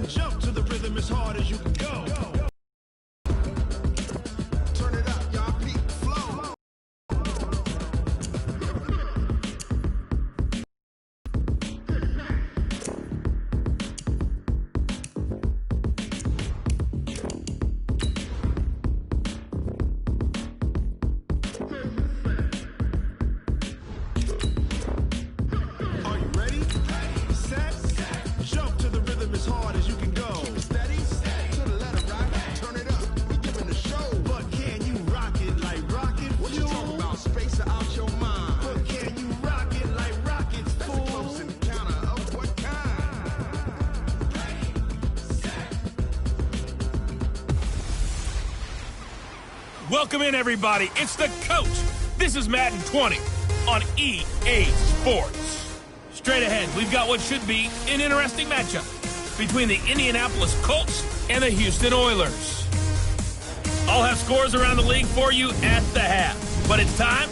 Jump to the rhythm as hard as you can go. Turn it up, y'all. Peak flow. Are you ready? Set. Jump to the rhythm as hard as you can go. Steady. To the letter, right? Turn it up. We giving the show. But can you rock it like rocket fuel? What you talking about? Space out your mind. But can you rock it like rockets, fool? That's a close encounter of what kind? Welcome in, everybody. It's the Coach. This is Madden 20 on EA Sports. Straight ahead, we've got what should be an interesting matchup between the Indianapolis Colts and the Houston Oilers. I'll have scores around the league for you at the half, but it's time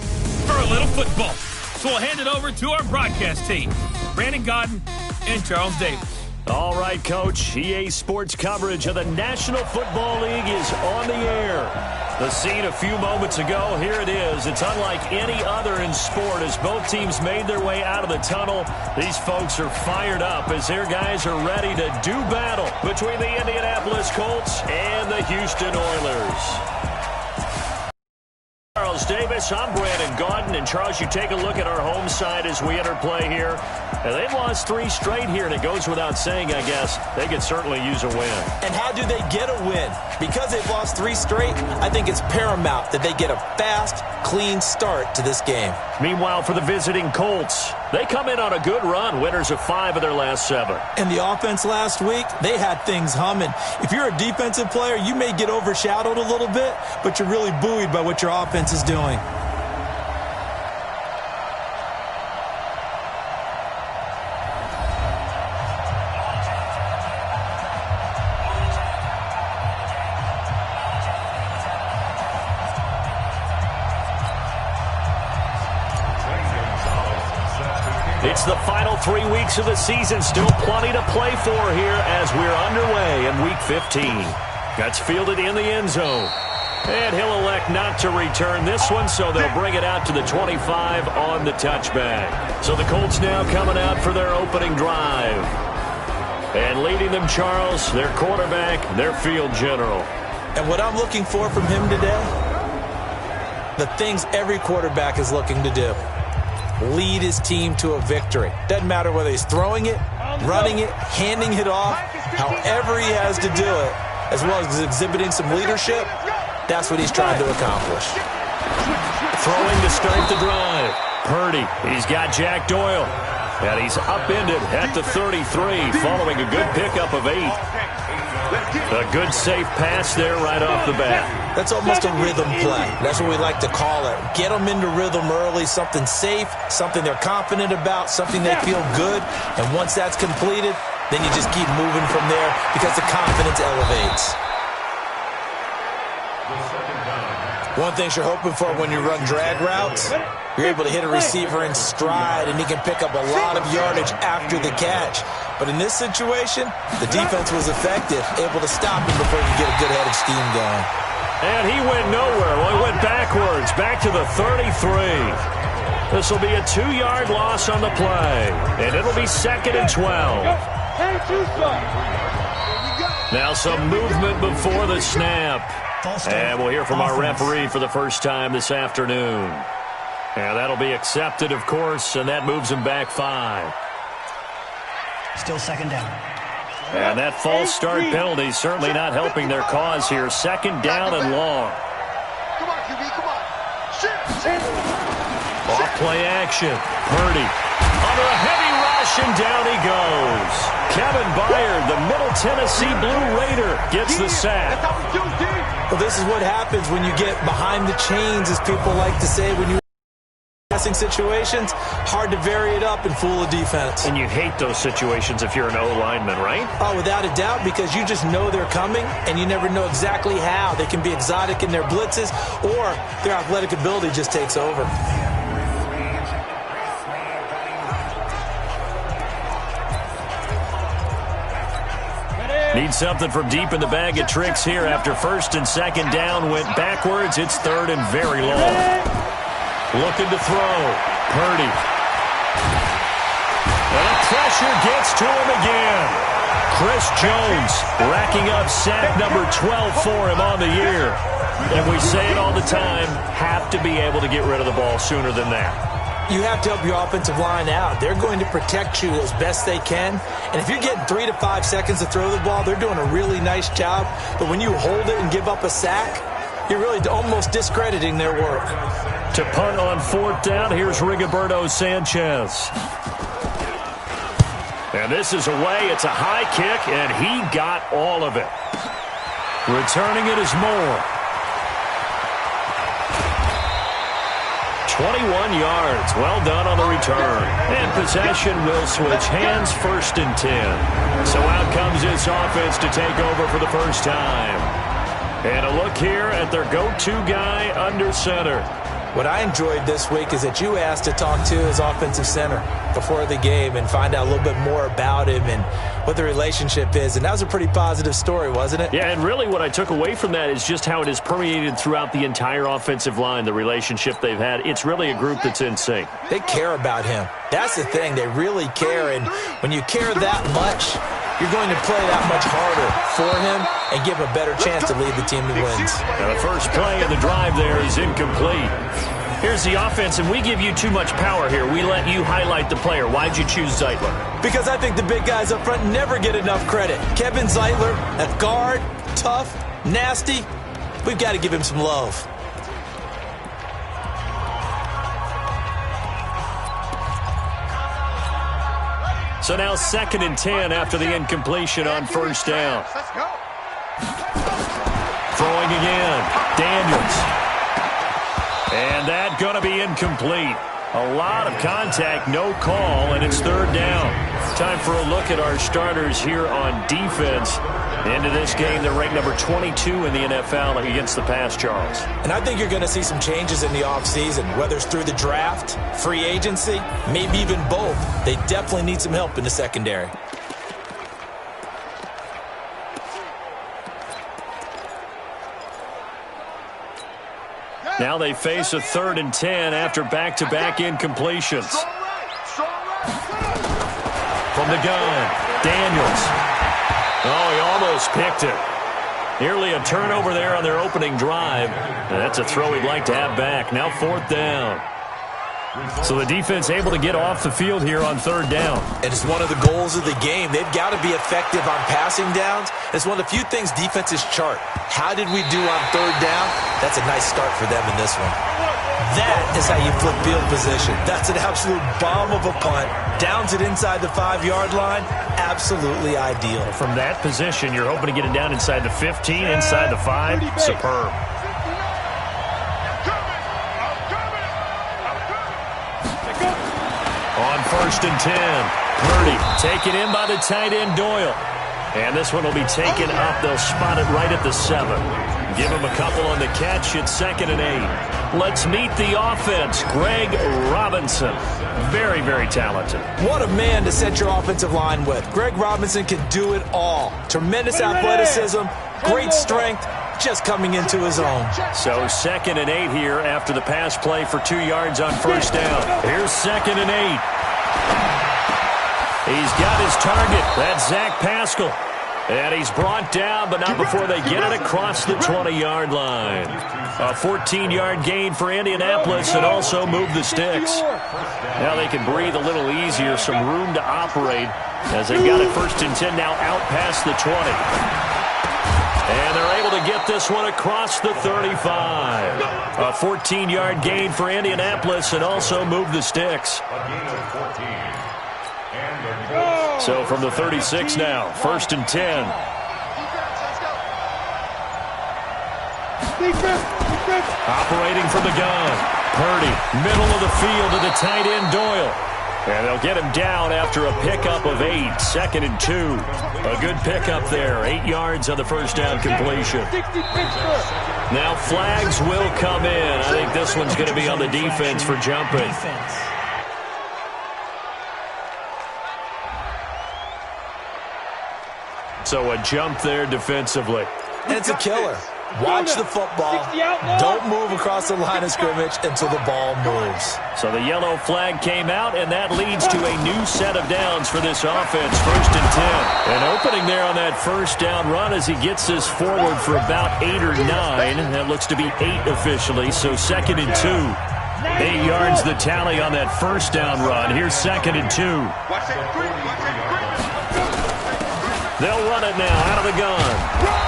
for a little football. So we'll hand it over to our broadcast team, Brandon Godden and Charles Davis. All right, Coach. EA Sports coverage of the National Football League is on the air. The scene a few moments ago, here it is. It's unlike any other in sport as both teams made their way out of the tunnel. These folks are fired up as their guys are ready to do battle between the Indianapolis Colts and the Houston Oilers. Charles Davis, I'm Brandon Godden, and Charles, you take a look at our home side as we enter play here. And they've lost 3 straight here, and it goes without saying, I guess, they could certainly use a win. And how do they get a win? Because they've lost 3 straight, I think it's paramount that they get a fast, clean start to this game. Meanwhile, for the visiting Colts, they come in on a good run, winners of 5 of their last 7. And the offense last week, they had things humming. If you're a defensive player, you may get overshadowed a little bit, but you're really buoyed by what your offense is doing. It's the final 3 weeks of the season. Still plenty to play for here as we're underway in Week 15. That's fielded in the end zone. And he'll elect not to return this one, so they'll bring it out to the 25 on the touchback. So the Colts now coming out for their opening drive. And leading them, Charles, their quarterback, their field general. And what I'm looking for from him today, the things every quarterback is looking to do. Lead his team to a victory. Doesn't matter whether he's throwing it, running it, handing it off, however he has to do it, as well as exhibiting some leadership, that's what he's trying to accomplish. Throwing to start the drive. Purdy, he's got Jack Doyle. And he's upended at the 33 following a good pickup of 8. A good safe pass there right off the bat. That's almost a rhythm play. That's what we like to call it. Get them into rhythm early, something safe, something they're confident about, something they feel good. And once that's completed, then you just keep moving from there because the confidence elevates. One thing you're hoping for when you run drag routes, you're able to hit a receiver in stride, and he can pick up a lot of yardage after the catch. But in this situation, the defense was effective, able to stop him before he could get a good head of steam going. And he went nowhere. Well, he went backwards, back to the 33. This will be a 2-yard loss on the play, and it'll be 2nd and 12. Now some movement before the snap. And we'll hear from our referee for the first time this afternoon. And that'll be accepted, of course, and that moves him back 5. Still 2nd down. And that false start penalty certainly not helping their cause here. 2nd down and long. Come on, QB, come on. Off play action. Purdy under a heavy rush, and down he goes. Kevin Byard, the Middle Tennessee Blue Raider, gets the sack. Well, this is what happens when you get behind the chains, as people like to say, when you passing situations, hard to vary it up and fool a defense. And you hate those situations if you're an O-lineman, right? Oh, without a doubt, because you just know they're coming, and you never know exactly how. They can be exotic in their blitzes, or their athletic ability just takes over. Need something from deep in the bag of tricks here after first and second down went backwards. It's third and very long. Looking to throw. Purdy. And the pressure gets to him again. Chris Jones racking up sack number 12 for him on the year. And we say it all the time, have to be able to get rid of the ball sooner than that. You have to help your offensive line out. They're going to protect you as best they can. And if you're getting 3 to 5 seconds to throw the ball, they're doing a really nice job. But when you hold it and give up a sack, you're really almost discrediting their work. To punt on fourth down, here's Rigoberto Sanchez. And this is away. It's a high kick, and he got all of it. Returning it is Moore. 21 yards. Well done on the return. And possession will switch hands, first and 10. So out comes this offense to take over for the first time. And a look here at their go-to guy under center. What I enjoyed this week is that you asked to talk to his offensive center before the game and find out a little bit more about him and what the relationship is. And that was a pretty positive story, wasn't it? Yeah, and really what I took away from that is just how it is permeated throughout the entire offensive line, the relationship they've had. It's really a group that's in sync. They care about him. That's the thing. They really care. And when you care that much, you're going to play that much harder for him and give him a better chance to lead the team to wins. Now the first play of the drive there is incomplete. Here's the offense, and we give you too much power here. We let you highlight the player. Why'd you choose Zeitler? Because I think the big guys up front never get enough credit. Kevin Zeitler, a guard, tough, nasty. We've got to give him some love. So now second and 10 after the incompletion on first down. Throwing again. Daniels. And that going to be incomplete. A lot of contact, no call, and it's third down. Time for a look at our starters here on defense. Into this game, they're ranked number 22 in the NFL against the pass, Charles. And I think you're going to see some changes in the offseason, whether it's through the draft, free agency, maybe even both. They definitely need some help in the secondary. Now they face a third and 10 after back-to-back incompletions. From the gun, Daniels. Oh, he almost picked it. Nearly a turnover there on their opening drive. And that's a throw he'd like to have back. Now fourth down. So the defense able to get off the field here on third down. And it's one of the goals of the game. They've got to be effective on passing downs. It's one of the few things defenses chart. How did we do on third down? That's a nice start for them in this one. That is how you flip field position. That's an absolute bomb of a punt. Downs it inside the 5-yard line. Absolutely ideal. From that position, you're hoping to get it down inside the 15, inside the 5. Superb. On first and 10, Purdy taken in by the tight end Doyle. And this one will be taken up. They'll spot it right at the 7. Give him a couple on the catch. It's second and 8. Let's meet the offense. Greg Robinson. Very, very talented. What a man to set your offensive line with. Greg Robinson can do it all. Tremendous athleticism, great strength, just coming into his own. So second and 8 here after the pass play for 2 yards on first down. Here's second and 8. He's got his target. That's Zach Pascal. And he's brought down, but not before they get it across the 20-yard line. A 14-yard gain for Indianapolis and also move the sticks. Now they can breathe a little easier, some room to operate as they've got it first and 10 now out past the 20. And they're able to get this one across the 35. A 14-yard gain for Indianapolis and also move the sticks. So from the 36 now, first and 10. Operating from the gun. Purdy, middle of the field to the tight end Doyle. And they'll get him down after a pickup of 8, second and 2. A good pickup there, 8 yards on the first down completion. Now flags will come in. I think this one's going to be on the defense for jumping. So a jump there defensively. And it's a killer. Watch the football. Don't move across the line of scrimmage until the ball moves. So the yellow flag came out, and that leads to a new set of downs for this offense. 1st and 10. An opening there on that first down run as he gets this forward for about 8 or 9. That looks to be 8 officially, so 2nd and 2. 8 yards the tally on that first down run. Here's 2nd and 2. They'll run it now out of the gun.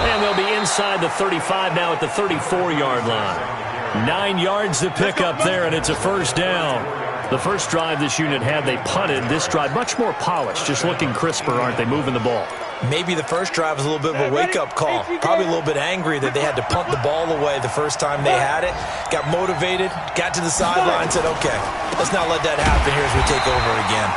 And they'll be inside the 35 now at the 34-yard line. 9 yards to pick up there, and it's a first down. The first drive this unit had, they punted. This drive, much more polished, just looking crisper, aren't they, moving the ball? Maybe the first drive was a little bit of a wake-up call. Probably a little bit angry that they had to punt the ball away the first time they had it. Got motivated, got to the sideline, said, okay, let's not let that happen here as we take over again.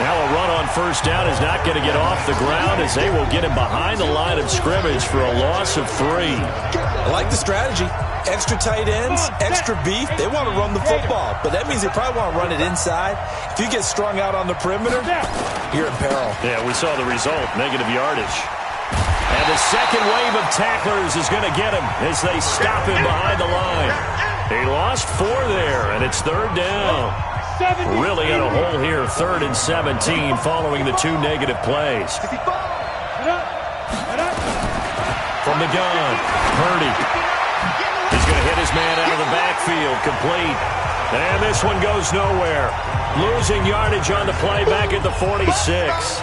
Now a run on first down is not going to get off the ground as they will get him behind the line of scrimmage for a loss of 3. I like the strategy. Extra tight ends, extra beef. They want to run the football, but that means they probably want to run it inside. If you get strung out on the perimeter, you're in peril. Yeah, we saw the result, negative yardage. And the second wave of tacklers is going to get him as they stop him behind the line. He lost 4 there, and it's 3rd down. Really in a hole here, 3rd and 17 following the 2 negative plays. From the gun, Purdy. He's going to hit his man out of the backfield, complete. And this one goes nowhere. Losing yardage on the play back at the 46.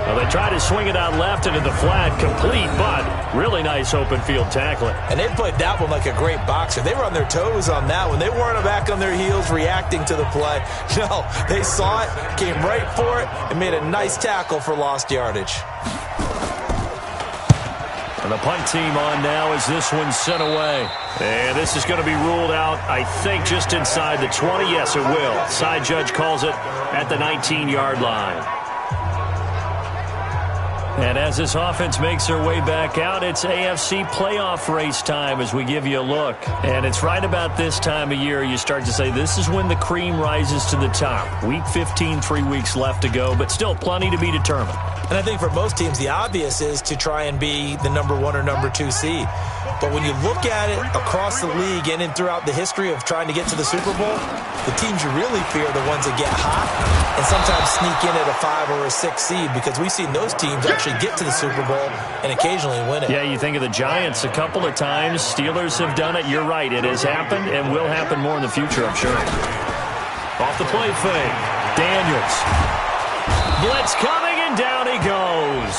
Well, they tried to swing it out left into the flat, complete, but really nice open field tackling. And they played that one like a great boxer. They were on their toes on that one. They weren't back on their heels reacting to the play. No, they saw it, came right for it, and made a nice tackle for lost yardage. And the punt team on now as this one's sent away. And this is going to be ruled out, I think, just inside the 20. Yes, it will. Side judge calls it at the 19-yard line. And as this offense makes their way back out, it's AFC playoff race time as we give you a look. And it's right about this time of year you start to say this is when the cream rises to the top. Week 15, 3 weeks left to go, but still plenty to be determined. And I think for most teams, the obvious is to try and be the number 1 or number 2 seed. But when you look at it across the league and throughout the history of trying to get to the Super Bowl, the teams you really fear are the ones that get hot and sometimes sneak in at a 5 or a 6 seed, because we've seen those teams actually get to the Super Bowl and occasionally win it. Yeah, you think of the Giants a couple of times. Steelers have done it. You're right. It has happened and will happen more in the future, I'm sure. Off the play fake. Daniels. Blitz coming, and down he goes.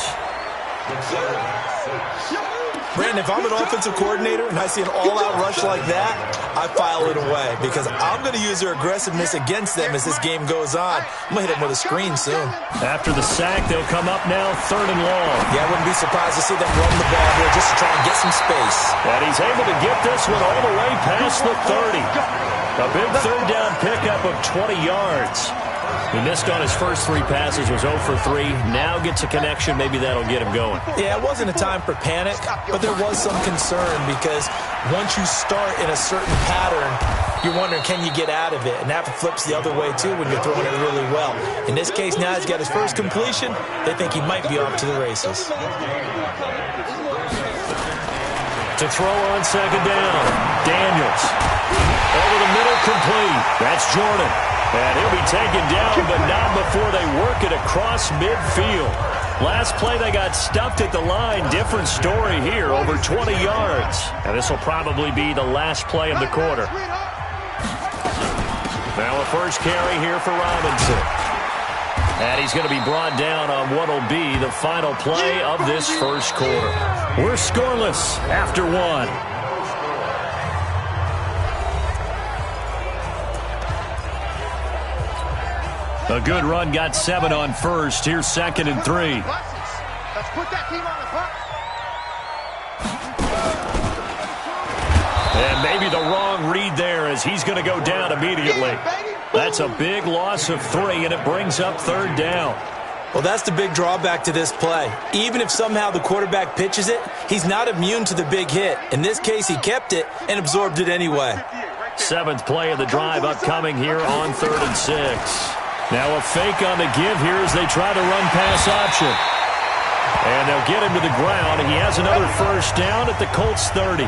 Brandon, if I'm an offensive coordinator and I see an all-out rush like that, I file it away because I'm going to use their aggressiveness against them as this game goes on. I'm going to hit them with a screen soon. After the sack, they'll come up now 3rd and long. Yeah, I wouldn't be surprised to see them run the ball here just to try and get some space. And he's able to get this one all the way past the 30. A big 3rd down pickup of 20 yards. He missed on his first 3 passes, was 0 for 3. Now gets a connection. Maybe that'll get him going. Yeah, it wasn't a time for panic, but there was some concern because once you start in a certain pattern, you're wondering, can you get out of it? And that flips the other way, too, when you're throwing it really well. In this case, now he's got his first completion. They think he might be off to the races. To throw on 2nd down, Daniels. Over the middle, complete. That's Jordan. And he'll be taken down, but not before they work it across midfield. Last play, they got stuffed at the line. Different story here, over 20 yards. And this will probably be the last play of the quarter. Now a first carry here for Robinson. And he's going to be brought down on what will be the final play of this first quarter. We're scoreless after 1. A good run, got 7 on first. Here's 2nd and 3. Let's put that team on the clock. And maybe the wrong read there as he's going to go down immediately. That's a big loss of 3, and it brings up 3rd down. Well, that's the big drawback to this play. Even if somehow the quarterback pitches it, he's not immune to the big hit. In this case, he kept it and absorbed it anyway. 7th play of the drive upcoming here on 3rd and 6. Now a fake on the give here as they try to run pass option. And they'll get him to the ground. He has another first down at the Colts 30.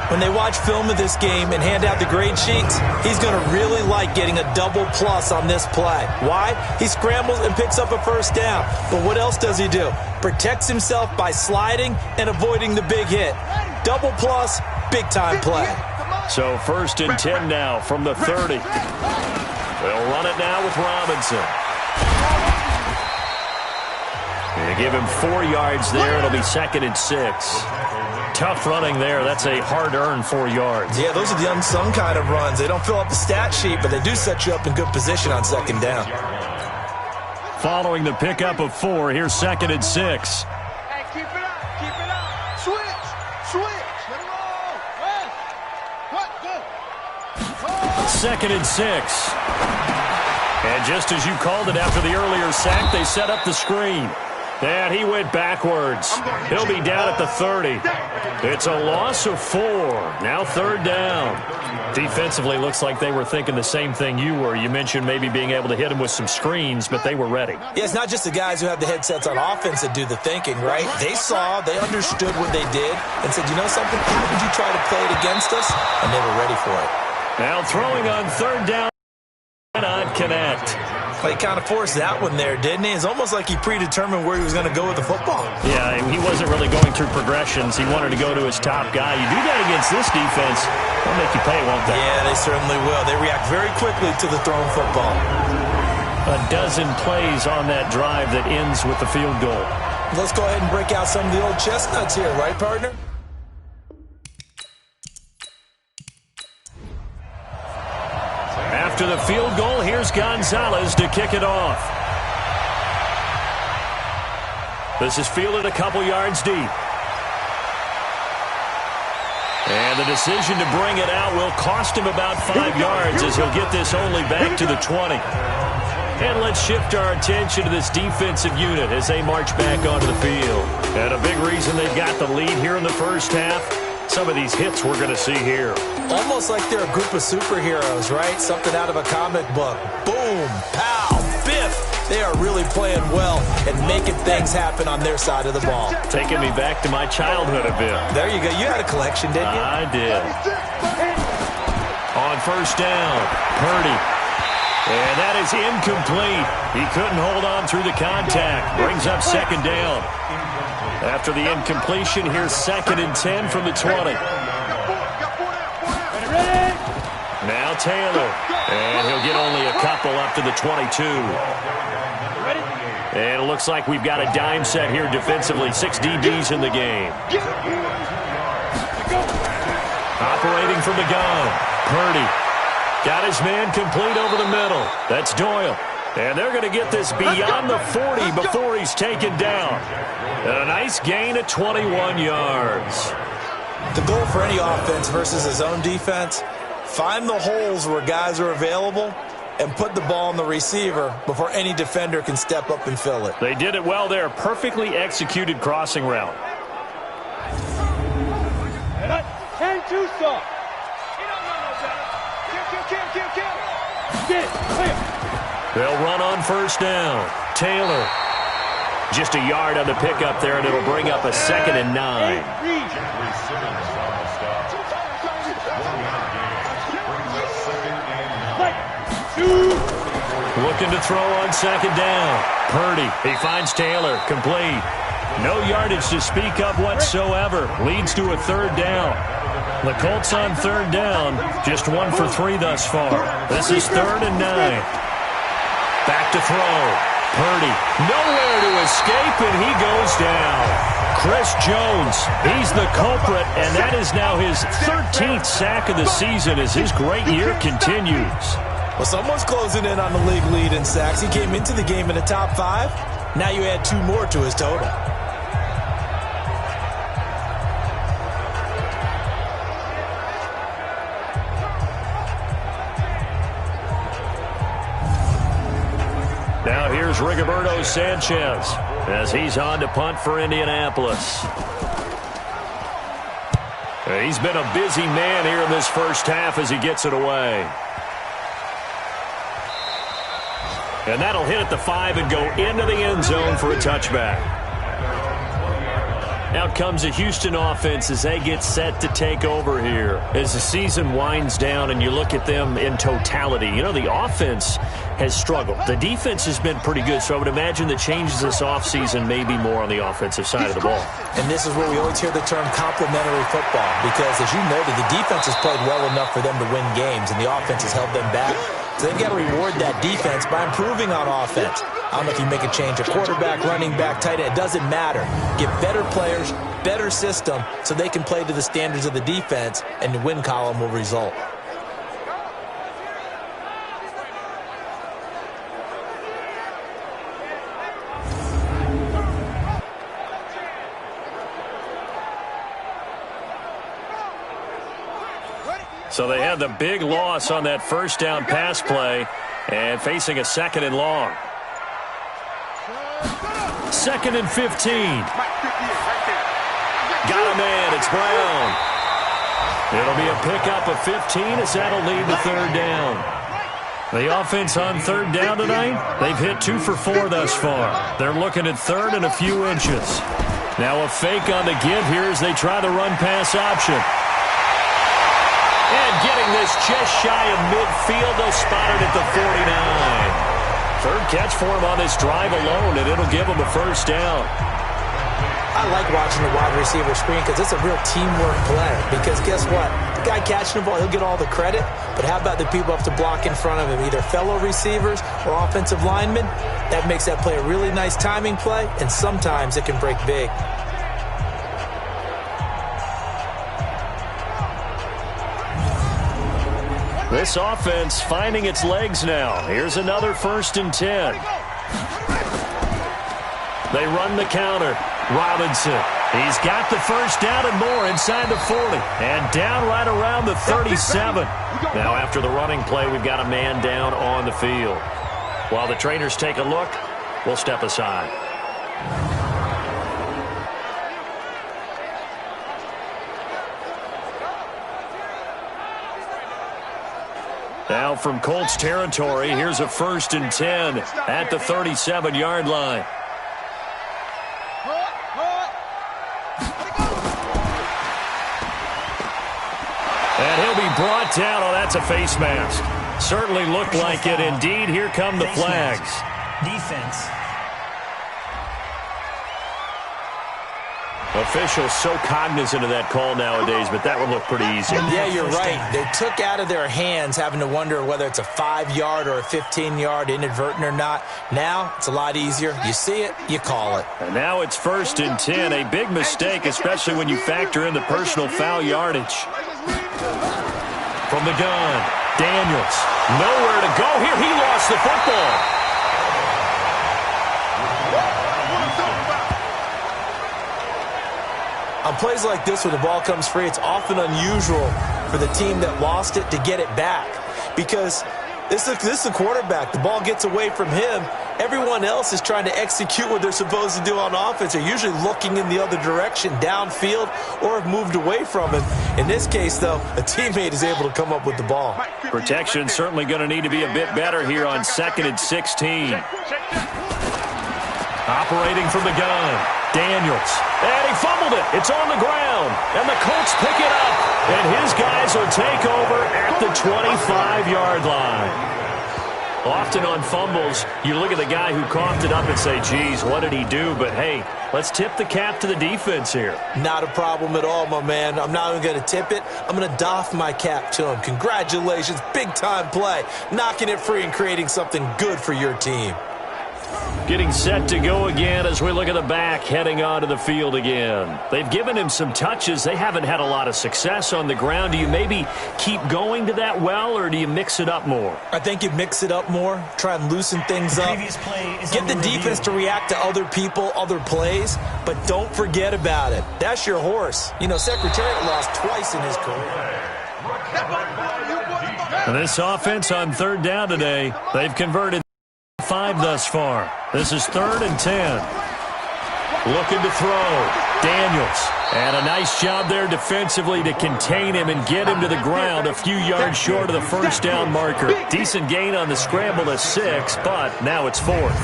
When they watch film of this game and hand out the grade sheets, he's going to really like getting a double plus on this play. Why? He scrambles and picks up a first down. But what else does he do? Protects himself by sliding and avoiding the big hit. Double plus, big-time play. So 1st and 10 now from the 30. They'll run it now with Robinson. They give him 4 yards there. It'll be 2nd and 6. Tough running there. That's a hard-earned 4 yards. Yeah, those are the unsung kind of runs. They don't fill up the stat sheet, but they do set you up in good position on 2nd down. Following the pickup of 4, here's 2nd and 6. Hey, keep it up. Keep it up. Switch. Switch. Let it roll. What? Go. 2nd and 6. And just as you called it after the earlier sack, they set up the screen. And he went backwards. He'll be down at the 30. It's a loss of 4. Now 3rd down. Defensively, looks like they were thinking the same thing you were. You mentioned maybe being able to hit him with some screens, but they were ready. Yeah, it's not just the guys who have the headsets on offense that do the thinking, right? They saw, they understood what they did, and said, you know something, how would you try to play it against us? And they were ready for it. Now throwing on 3rd down. Cannot connect. Well, he kind of forced that one there, didn't he? It's almost like he predetermined where he was going to go with the football. Yeah, he wasn't really going through progressions. He wanted to go to his top guy. You do that against this defense, they'll make you pay, won't they? Yeah, they certainly will. They react very quickly to the thrown football. A dozen plays on that drive that ends with the field goal. Let's go ahead and break out some of the old chestnuts here, right, partner? After the field goal, here's Gonzalez to kick it off. This is fielded a couple yards deep. And the decision to bring it out will cost him about 5 yards as he'll get this only back to the 20. And let's shift our attention to this defensive unit as they march back onto the field. And a big reason they've got the lead here in the first half, some of these hits we're going to see here. Almost like they're a group of superheroes, right? Something out of a comic book. Boom, pow, biff. They are really playing well and making things happen on their side of the ball. Taking me back to my childhood a bit. There you go. You had a collection, didn't you? I did. On 1st down, Purdy. And that is incomplete. He couldn't hold on through the contact. Brings up 2nd down. After the incompletion, here's 2nd and 10 from the 20. Now Taylor. And he'll get only a couple up to the 22. And it looks like we've got a dime set here defensively. 6 DBs in the game. Operating from the gun. Purdy. Got his man complete over the middle. That's Doyle. And they're going to get this beyond the 40 before he's taken down. And a nice gain of 21 yards. The goal for any offense versus his own defense, find the holes where guys are available and put the ball on the receiver before any defender can step up and fill it. They did it well there. Perfectly executed crossing route. And too soft. Get it. Clear. They'll run on 1st down. Taylor. Just a yard on the pickup there, and it'll bring up a 2nd and 9. Looking to throw on 2nd down. Purdy. He finds Taylor. Complete. No yardage to speak of whatsoever. Leads to a 3rd down. The Colts on 3rd down. Just 1 for 3 thus far. This is 3rd and 9. Back to throw. Purdy, nowhere to escape, and he goes down. Chris Jones, he's the culprit, and that is now his 13th sack of the season as his great year continues. Well, someone's closing in on the league lead in sacks. He came into the game in the top 5. Now you add 2 more to his total. Now here's Rigoberto Sanchez as he's on to punt for Indianapolis. He's been a busy man here in this first half as he gets it away. And that'll hit at the 5 and go into the end zone for a touchback. Out comes the Houston offense as they get set to take over here. As the season winds down and you look at them in totality, you know, the offense has struggled. The defense has been pretty good, so I would imagine the changes this offseason may be more on the offensive side of the ball. And this is where we always hear the term complementary football, because as you noted, the defense has played well enough for them to win games, and the offense has held them back. So they've got to reward that defense by improving on offense. I don't know if you make a change, a quarterback, running back, tight end, it doesn't matter. Get better players, better system, so they can play to the standards of the defense, and the win column will result. So they had the big loss on that first down pass play and facing a 2nd and long. 2nd and 15. Got a man. It's Brown. It'll be a pickup of 15 as that'll lead to 3rd down. The offense on 3rd down tonight, they've hit 2 for 4 thus far. They're looking at 3rd and a few inches. Now a fake on the give here as they try the run-pass option. And getting this just shy of midfield, they'll spot it at the 49. 3rd catch for him on this drive alone, and it'll give him a 1st down. I like watching the wide receiver screen because it's a real teamwork play. Because guess what? The guy catching the ball, he'll get all the credit. But how about the people up to block in front of him, either fellow receivers or offensive linemen? That makes that play a really nice timing play, and sometimes it can break big. This offense finding its legs now. Here's another 1st and 10. They run the counter. Robinson. He's got the 1st down and more inside the 40. And down right around the 37. Now after the running play, we've got a man down on the field. While the trainers take a look, we'll step aside. Now from Colts territory, here's a 1st and 10 at the 37-yard line. And he'll be brought down. Oh, that's a face mask. Certainly looked like it. Indeed, here come the flags. Defense. Officials so cognizant of that call nowadays, but that would look pretty easy. Yeah, you're right. They took out of their hands having to wonder whether it's a 5-yard or a 15-yard, inadvertent or not. Now, it's a lot easier. You see it, you call it. And now it's 1st and 10. A big mistake, especially when you factor in the personal foul yardage. From the gun, Daniels. Nowhere to go here. He lost the football. On plays like this where the ball comes free, it's often unusual for the team that lost it to get it back. Because this is the quarterback. The ball gets away from him. Everyone else is trying to execute what they're supposed to do on offense. They're usually looking in the other direction, downfield, or have moved away from him. In this case, though, a teammate is able to come up with the ball. Protection certainly going to need to be a bit better here on 2nd and 16. Operating from the gun, Daniels. And he fumbled it. It's on the ground. And the Colts pick it up. And his guys will take over at the 25-yard line. Often on fumbles, you look at the guy who coughed it up and say, geez, what did he do? But, hey, let's tip the cap to the defense here. Not a problem at all, my man. I'm not even going to tip it. I'm going to doff my cap to him. Congratulations. Big-time play. Knocking it free and creating something good for your team. Getting set to go again as we look at the back heading onto the field again. They've given him some touches. They haven't had a lot of success on the ground. Do you maybe keep going to that well, or do you mix it up more? I think you mix it up more, try and loosen things up. Get the defense to react to other people, other plays, but don't forget about it. That's your horse. You know, Secretariat lost twice in his career. And this offense on 3rd down today, they've converted 5 thus far. This is 3rd and 10. Looking to throw. Daniels. And a nice job there defensively to contain him and get him to the ground a few yards short of the first down marker. Decent gain on the scramble to 6, but now it's 4th.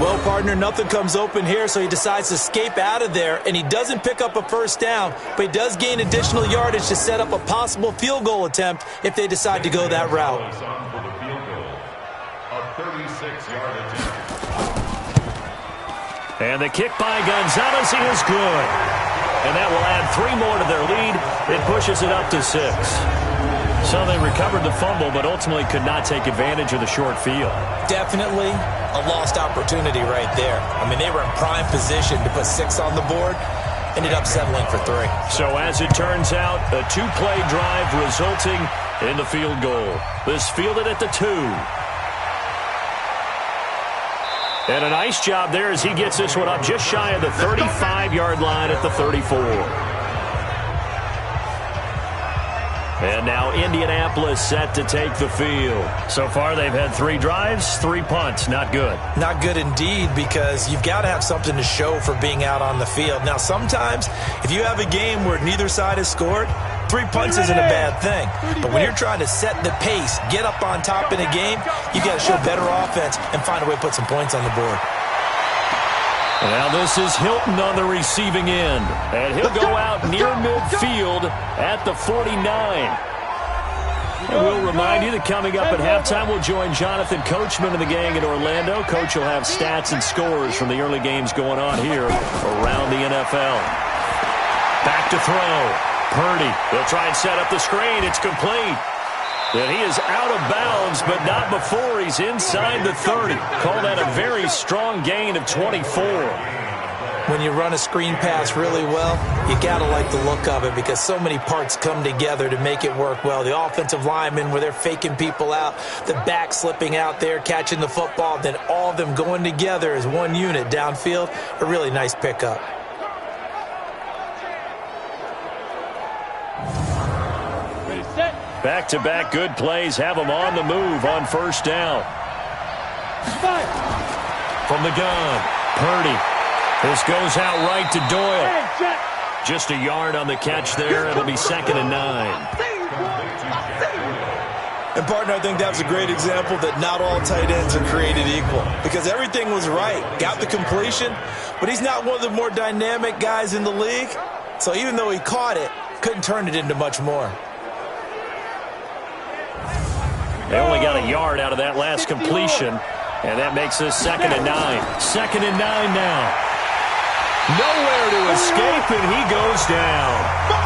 Well, partner, nothing comes open here, so he decides to escape out of there, and he doesn't pick up a first down, but he does gain additional yardage to set up a possible field goal attempt if they decide to go that route. And the kick by Gonzalez is good. And that will add 3 more to their lead. It pushes it up to 6. So they recovered the fumble, but ultimately could not take advantage of the short field. Definitely a lost opportunity right there. I mean, they were in prime position to put 6 on the board. Ended up settling for 3. So as it turns out, a 2-play drive resulting in the field goal. This fielded at the 2. And a nice job there as he gets this one up just shy of the 35-yard line at the 34. And now Indianapolis set to take the field. So far they've had 3 drives, 3 punts. Not good. Not good indeed, because you've got to have something to show for being out on the field. Now sometimes if you have a game where neither side has scored, 3 punts isn't a bad thing. But when you're trying to set the pace, get up on top in a game, you got to show better offense and find a way to put some points on the board. Now this is Hilton on the receiving end. And he'll go out near midfield at the 49. And we'll remind you that coming up at halftime, we'll join Jonathan Coachman and the gang in Orlando. Coach will have stats and scores from the early games going on here around the NFL. Back to throw. Purdy, they'll try and set up the screen. It's complete. And he is out of bounds, but not before he's inside the 30. Call that a very strong gain of 24. When you run a screen pass really well, you got to like the look of it because so many parts come together to make it work well. The offensive linemen, where they're faking people out, the back slipping out there, catching the football, then all of them going together as one unit downfield, a really nice pickup. Back-to-back good plays have them on the move on first down. From the gun, Purdy. This goes out right to Doyle. Just a yard on the catch there. It'll be 2nd and 9. And, partner, I think that's a great example that not all tight ends are created equal because everything was right. Got the completion, but he's not one of the more dynamic guys in the league. So even though he caught it, couldn't turn it into much more. They only got a yard out of that last completion, and that makes this 2nd and 9. 2nd and 9 now. Nowhere to escape, and he goes down.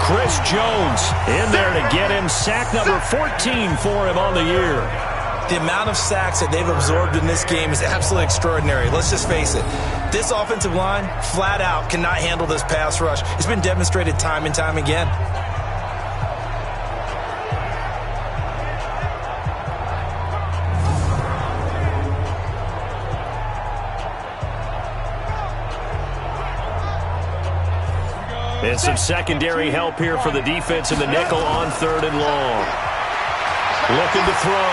Chris Jones in there to get him. Sack number 14 for him on the year. The amount of sacks that they've absorbed in this game is absolutely extraordinary. Let's just face it. This offensive line, flat out, cannot handle this pass rush. It's been demonstrated time and time again. And some secondary help here for the defense in the nickel on 3rd and long. Looking to throw.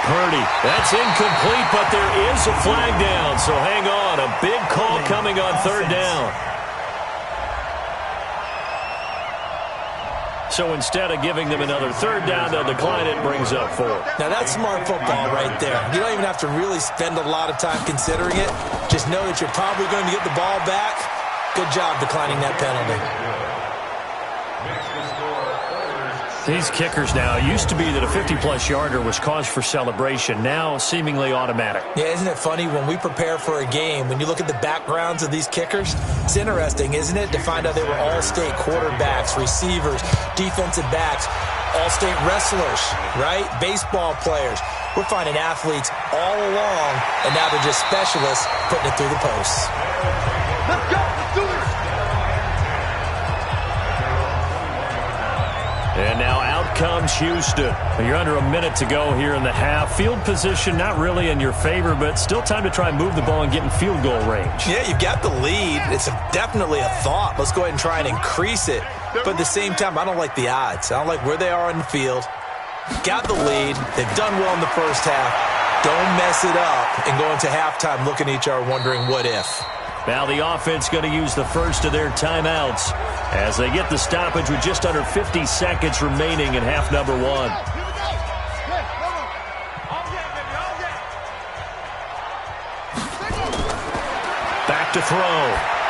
Purdy. That's incomplete, but there is a flag down, so hang on. A big call coming on 3rd down. So instead of giving them another 3rd down, they'll decline it and brings up 4. Now that's smart football right there. You don't even have to really spend a lot of time considering it. Just know that you're probably going to get the ball back. Good job declining that penalty. These kickers now, it used to be that a 50-plus yarder was cause for celebration. Now seemingly automatic. Yeah, isn't it funny when we prepare for a game, when you look at the backgrounds of these kickers, it's interesting, isn't it, to find out they were all-state quarterbacks, receivers, defensive backs, all-state wrestlers, right? Baseball players. We're finding athletes all along, and now they're just specialists putting it through the posts. Let's go. Let's do it. And now out comes Houston. You're under a minute to go here in the half. Field position not really in your favor, but still time to try and move the ball and get in field goal range. Yeah, you've got the lead. It's definitely a thought. Let's go ahead and try and increase it. But at the same time, I don't like the odds. I don't like where they are in the field. Got the lead. They've done well in the first half. Don't mess it up and go into halftime looking at each other wondering what if. Now the offense going to use the first of their timeouts as they get the stoppage with just under 50 seconds remaining in half number one. Back to throw.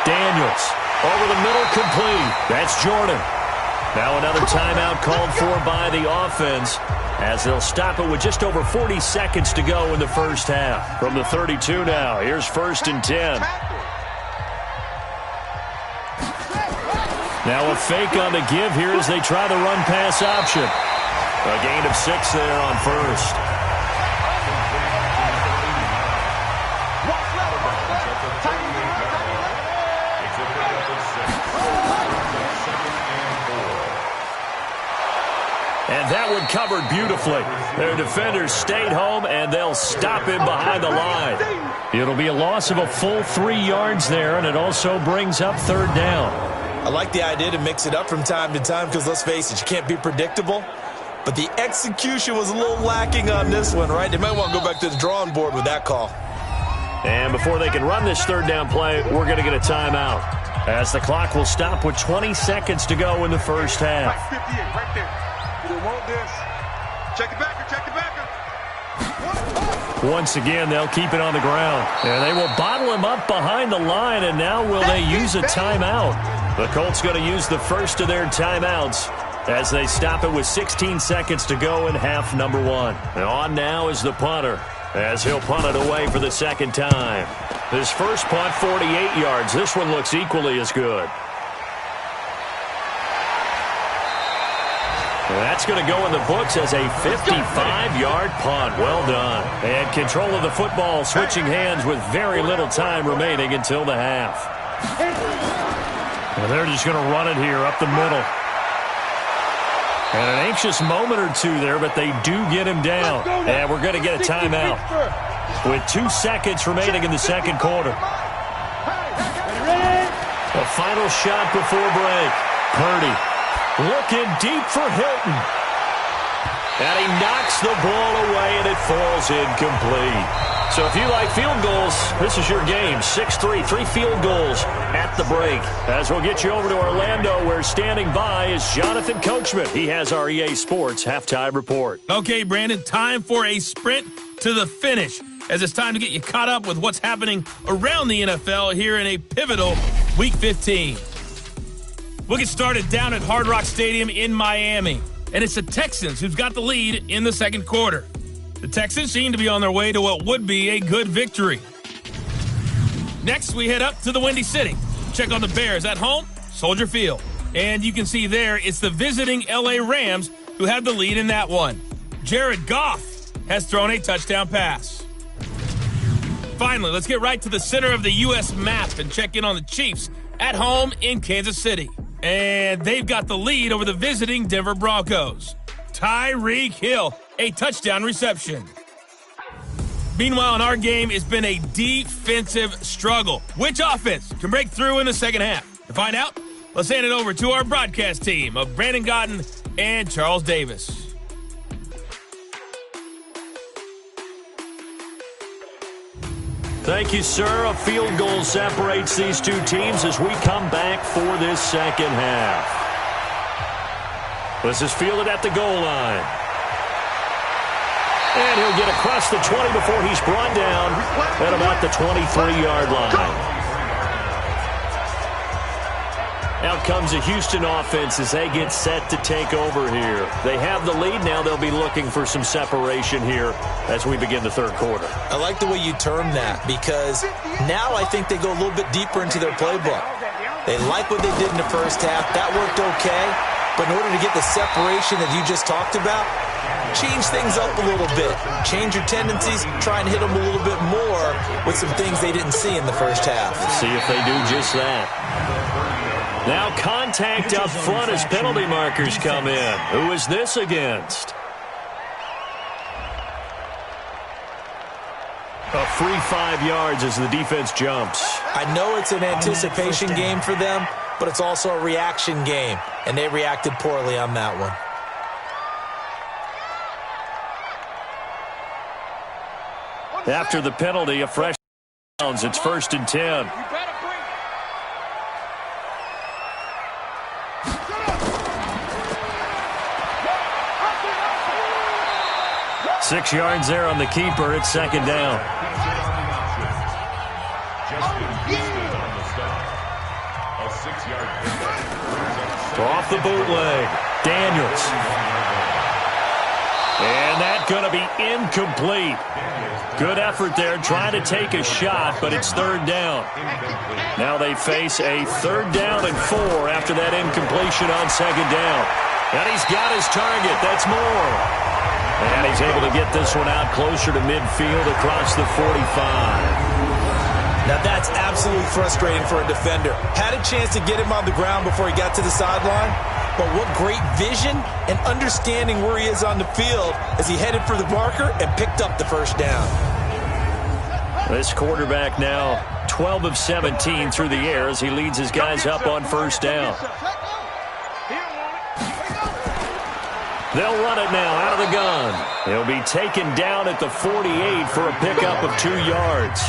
Daniels over the middle, complete. That's Jordan. Now another timeout called for by the offense as they'll stop it with just over 40 seconds to go in the first half. From the 32 now, here's 1st and 10. Now a fake on the give here as they try the run-pass option. A gain of 6 there on first. And that one covered beautifully. Their defenders stayed home, and they'll stop him behind the line. It'll be a loss of a full 3 yards there, and it also brings up 3rd down. I like the idea to mix it up from time to time because, let's face it, you can't be predictable. But the execution was a little lacking on this one, right? They might want to go back to the drawing board with that call. And before they can run this 3rd down play, we're going to get a timeout, as the clock will stop with 20 seconds to go in the first half. 58 right there. You don't want this. Check it back. Check it back. Once again, they'll keep it on the ground. And they will bottle him up behind the line, and now will they use a timeout? The Colts going to use the first of their timeouts as they stop it with 16 seconds to go in half number one. And on now is the punter as he'll punt it away for the 2nd time. His first punt, 48 yards. This one looks equally as good. That's going to go in the books as a 55-yard punt. Well done. And control of the football switching hands with very little time remaining until the half. And they're just going to run it here up the middle. And an anxious moment or two there, but they do get him down. And we're going to get a timeout with 2 seconds remaining in the 2nd quarter. A final shot before break. Purdy looking deep for Hilton. And he knocks the ball away, and it falls incomplete. So if you like field goals, this is your game. 6-3, 3 field goals at the break. As we'll get you over to Orlando, where standing by is Jonathan Coachman. He has our EA Sports halftime report. Okay, Brandon, time for a sprint to the finish, as it's time to get you caught up with what's happening around the NFL here in a pivotal Week 15. We'll get started down at Hard Rock Stadium in Miami, and it's the Texans who've got the lead in the 2nd quarter. The Texans seem to be on their way to what would be a good victory. Next, we head up to the Windy City. Check on the Bears at home, Soldier Field. And you can see there it's the visiting LA Rams who have the lead in that one. Jared Goff has thrown a touchdown pass. Finally, let's get right to the center of the U.S. map and check in on the Chiefs at home in Kansas City. And they've got the lead over the visiting Denver Broncos. Tyreek Hill, a touchdown reception. Meanwhile, in our game, it's been a defensive struggle. Which offense can break through in the 2nd half? To find out, let's hand it over to our broadcast team of Brandon Gotten and Charles Davis. Thank you, sir. A field goal separates these 2 teams as we come back for this 2nd half. This is fielded at the goal line. And he'll get across the 20 before he's brought down at about the 23-yard line. Out comes the Houston offense as they get set to take over here. They have the lead now. They'll be looking for some separation here as we begin the 3rd quarter. I like the way you term that, because now I think they go a little bit deeper into their playbook. They like what they did in the first half. That worked okay. But in order to get the separation that you just talked about, change things up a little bit. Change your tendencies. Try and hit them a little bit more with some things they didn't see in the first half. See if they do just that. Now contact up front as penalty markers come in. Who is this against? A free 5 yards as the defense jumps. I know it's an anticipation game for them, but it's also a reaction game, and they reacted poorly on that one. After the penalty, a fresh downs. It's 1st and 10. 6 yards there on the keeper. It's second down. Off the bootleg. Daniels. And that's going to be incomplete. Good effort there trying to take a shot, but it's third down. Now they face a 3rd down and 4 after that incompletion on second down. And he's got his target. That's Moore. And he's able to get this one out closer to midfield across the 45. Now that's absolutely frustrating for a defender. Had a chance to get him on the ground before he got to the sideline, but what great vision and understanding where he is on the field as he headed for the marker and picked up the first down. This quarterback now 12 of 17 through the air as he leads his guys up on first down. They'll run it now out of the gun. He'll be taken down at the 48 for a pickup of 2 yards.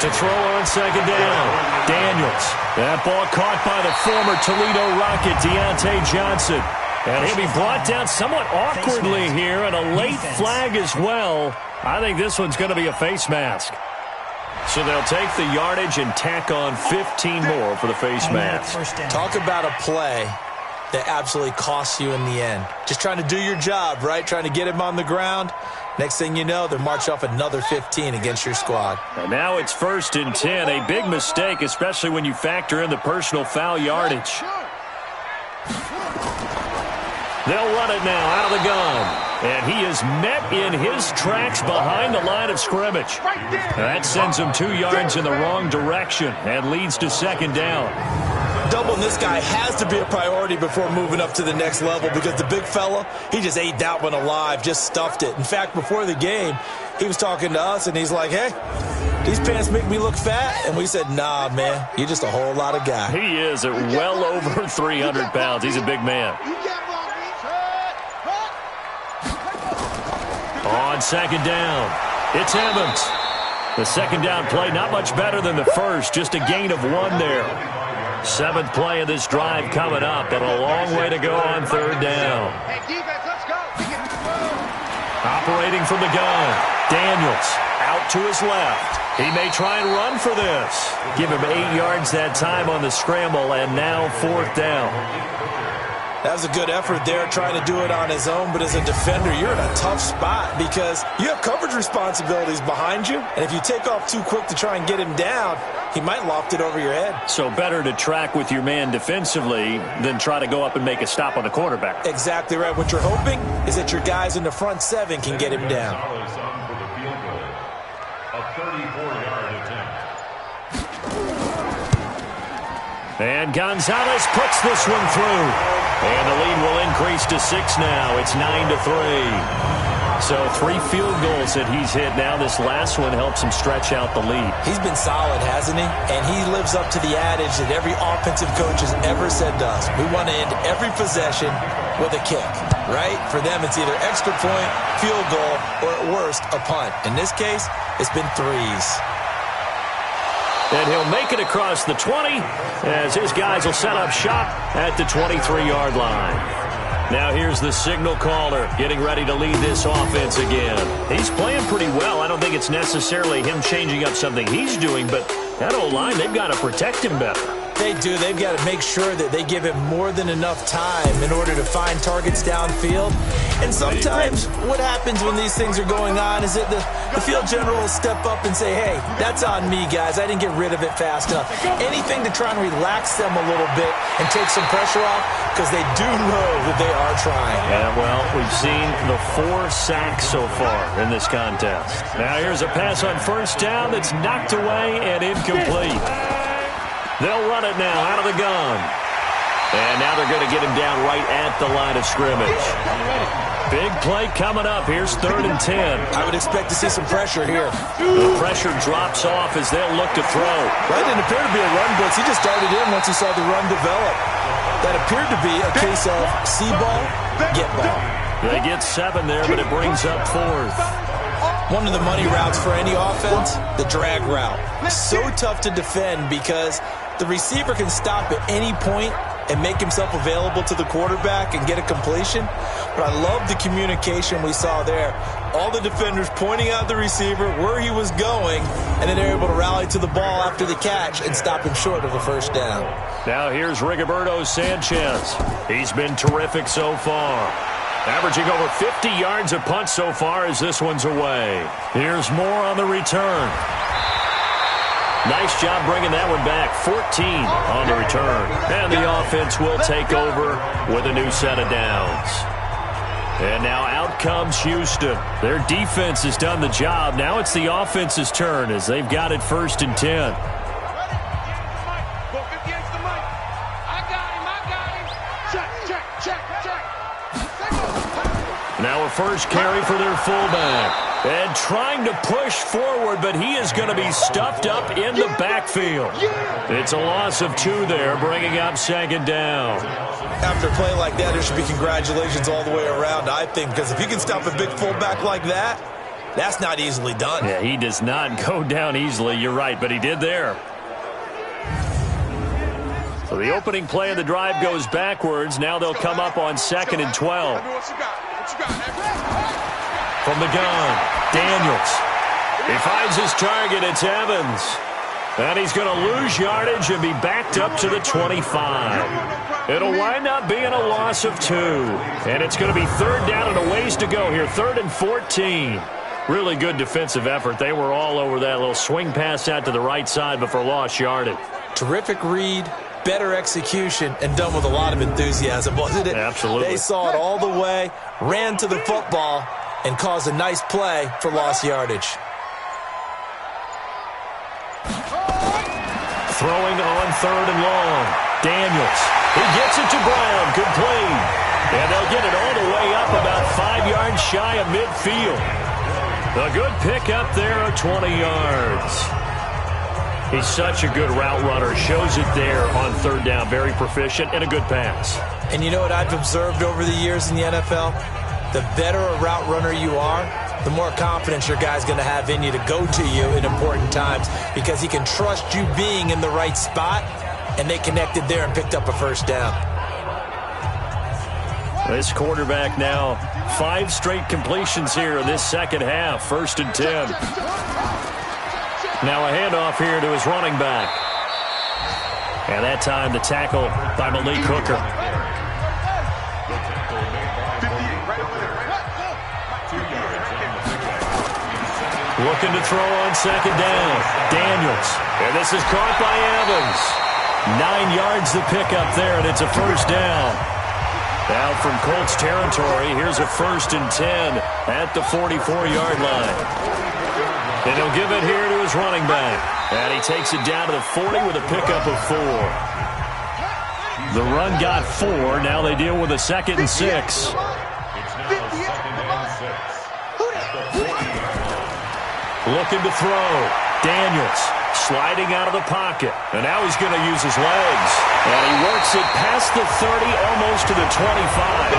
To throw on second down. Daniels. That ball caught by the former Toledo Rocket, Deontay Johnson. And he'll be brought down somewhat awkwardly here, and a late flag as well. I think this one's going to be a face mask. So they'll take the yardage and tack on 15 more for the face mask. Talk about a play that absolutely costs you in the end. Just trying to do your job, right? Trying to get him on the ground. Next thing you know, they're march off another 15 against your squad. And now it's 1st and 10. A big mistake, especially when you factor in the personal foul yardage. They'll run it now out of the gun. And he is met in his tracks behind the line of scrimmage. That sends him 2 yards in the wrong direction and leads to second down. Doubling this guy has to be a priority before moving up to the next level because the big fella, he just ate that one alive, just stuffed it. In fact, before the game, he was talking to us, and he's like, hey, these pants make me look fat. And we said, nah, man, you're just a whole lot of guy. He is at well over 300 pounds. He's a big man. On second down, it's Evans. The second down play, not much better than the first, just a gain of 1 there. 7th play of this drive coming up, but a long way to go on third down. Hey, defense, let's go. Operating from the gun, Daniels out to his left. He may try and run for this. Give him 8 yards that time on the scramble, and now 4th down. That was a good effort there, trying to do it on his own. But as a defender, you're in a tough spot because you have coverage responsibilities behind you. And if you take off too quick to try and get him down, he might loft it over your head. So better to track with your man defensively than try to go up and make a stop on the quarterback. Exactly right. What you're hoping is that your guys in the front 7 can get him down. And Gonzalez puts this one through. And the lead will increase to 6 now. It's 9-3. So 3 field goals that he's hit now. This last one helps him stretch out the lead. He's been solid, hasn't he? And he lives up to the adage that every offensive coach has ever said to us. We want to end every possession with a kick, right? For them, it's either extra point, field goal, or at worst, a punt. In this case, it's been 3s. And he'll make it across the 20 as his guys will set up shop at the 23-yard line. Now here's the signal caller getting ready to lead this offense again. He's playing pretty well. I don't think it's necessarily him changing up something he's doing, but that O-line, they've got to protect him better. They do. They've got to make sure that they give him more than enough time in order to find targets downfield. And sometimes what happens when these things are going on is that the field general will step up and say, hey, that's on me, guys. I didn't get rid of it fast enough. Anything to try and relax them a little bit and take some pressure off because they do know that they are trying. Yeah, well, we've seen the 4 sacks so far in this contest. Now here's a pass on first down that's knocked away and incomplete. They'll run it now out of the gun. And now they're going to get him down right at the line of scrimmage. Big play coming up. Here's 3rd and 10. I would expect to see some pressure here. The pressure drops off as they'll look to throw. Right, didn't appear to be a run blitz. He just started in once he saw the run develop. That appeared to be a case of see ball, get ball. They get 7 there, but it brings up 4th. One of the money routes for any offense, the drag route. So tough to defend because the receiver can stop at any point and make himself available to the quarterback and get a completion. But I love the communication we saw there. All the defenders pointing out the receiver where he was going, and then they're able to rally to the ball after the catch and stop him short of a first down. Now here's Rigoberto Sanchez. He's been terrific so far. Averaging over 50 yards a punt so far as this one's away. Here's more on the return. Nice job bringing that one back. 14 on the return. And the offense will take over with a new set of downs. And now out comes Houston. Their defense has done the job. Now it's the offense's turn as they've got it 1st and 10. Now a first carry for their fullback. And trying to push forward, but he is going to be stuffed up in the backfield. It's a loss of 2 there, bringing up 2nd down. After a play like that, there should be congratulations all the way around, I think, because if you can stop a big fullback like that, that's not easily done. Yeah, he does not go down easily, you're right, but he did there. So the opening play of the drive goes backwards. Now they'll come up on 2nd and 12. From the gun, Daniels. He finds his target. It's Evans. And he's going to lose yardage and be backed up to the 25. It'll wind up being a loss of 2. And it's going to be 3rd down and a ways to go here. 3rd and 14. Really good defensive effort. They were all over that little swing pass out to the right side before lost yardage. Terrific read, better execution, and done with a lot of enthusiasm, wasn't it? Absolutely. They saw it all the way, ran to the football, and caused a nice play for lost yardage. Throwing on 3rd and long. Daniels. He gets it to Brown. Complete. And they'll get it all the way up about 5 yards shy of midfield. A good pickup there of 20 yards. He's such a good route runner. Shows it there on 3rd down. Very proficient and a good pass. And you know what I've observed over the years in the NFL? The better a route runner you are, the more confidence your guy's going to have in you to go to you in important times because he can trust you being in the right spot, and they connected there and picked up a first down. This quarterback now 5 straight completions here in this second half. 1st and 10. Now a handoff here to his running back. And that time the tackle by Malik Hooker. Looking to throw on 2nd down. Daniels. And this is caught by Evans. 9 yards the pickup there, and it's a first down. Now from Colts territory, here's a 1st and 10 at the 44-yard line. And he'll give it here to his running back. And he takes it down to the 40 with a pickup of 4. The run got 4. Now they deal with a 2nd and 6. Looking to throw. Daniels sliding out of the pocket. And now he's going to use his legs. And he works it past the 30, almost to the 25.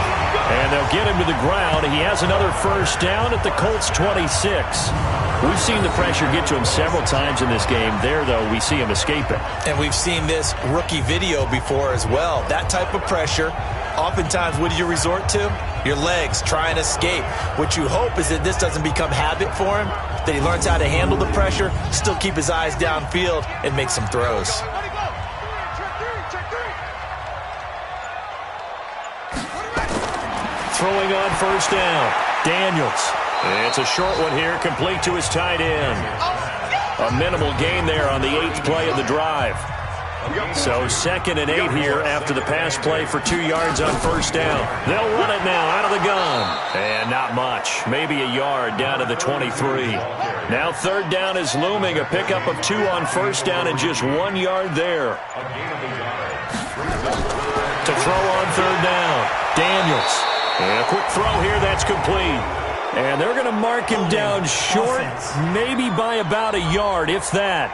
And they'll get him to the ground. He has another first down at the Colts 26. We've seen the pressure get to him several times in this game. There, though, we see him escaping. And we've seen this rookie video before as well. That type of pressure, oftentimes, what do you resort to? Your legs, try and escape. What you hope is that this doesn't become habit for him, that he learns how to handle the pressure, still keep his eyes downfield, and make some throws. Throwing on first down. Daniels. It's a short one here, complete to his tight end. A minimal gain there on the 8th play of the drive. So 2nd and 8 here after the pass play for 2 yards on first down. They'll run it now out of the gun. And not much. Maybe a yard down to the 23. Now 3rd down is looming. A pickup of 2 on first down and just 1 yard there. To throw on 3rd down. Daniels. And a quick throw here. That's complete. And they're going to mark him down short, maybe by about a yard, if that.